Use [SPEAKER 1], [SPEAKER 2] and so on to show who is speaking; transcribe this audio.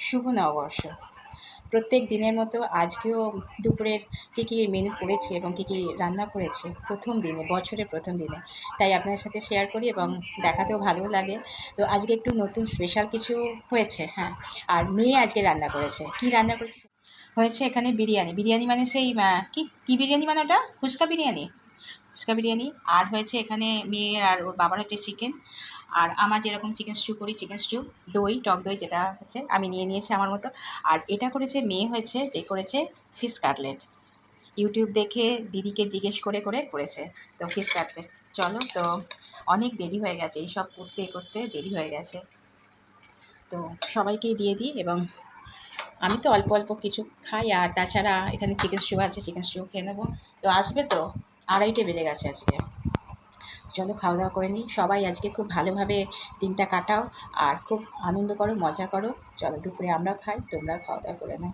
[SPEAKER 1] শুভ নববর্ষ। প্রত্যেক দিনের মতো আজকেও দুপুরের কী মেনু করেছে এবং কী রান্না করেছে প্রথম দিনে, বছরের প্রথম দিনে, তাই আপনাদের সাথে শেয়ার করি এবং দেখাতেও ভালোও লাগে। তো আজকে একটু নতুন স্পেশাল কিছু হয়েছে, হ্যাঁ। আর মেয়ে আজকে রান্না করেছে। কি রান্না করেছে? হয়েছে এখানে বিরিয়ানি মানে সেই কি বিরিয়ানি মানে ওটা ফুচকা বিরিয়ানি। আর হয়েছে এখানে মেয়ের আর ওর বাবার হচ্ছে চিকেন। আর আমার যেরকম চিকেন স্টু করি, চিকেন স্টু, দই, টক দই যেটা হচ্ছে আমি নিয়ে নিয়েছি আমার মতো। আর এটা করেছে মেয়ে, হয়েছে যে করেছে ফিশ কাটলেট। ইউটিউব দেখে দিদিকে জিজ্ঞেস করে করেছে। তো ফিশ কাটলেট, চলো। তো অনেক দেরি হয়ে গেছে, এইসব করতে করতে দেরি হয়ে গেছে। তো সবাইকেই দিয়ে দিই এবং আমি তো অল্প অল্প কিছু খাই। আর তাছাড়া এখানে চিকেন স্টু আছে, চিকেন স্টু খেয়ে নেবো। তো আসবে তো, 2:30 বেজে গেছে আজকে। চলো খাওয়া দাওয়া করে নিই। সবাই আজকে খুব ভালোভাবে দিনটা কাটাও আর খুব আনন্দ করো, মজা করো। চলো দুপুরে আমরাও খাই, তোমরাও খাওয়া দাওয়া করে নাও।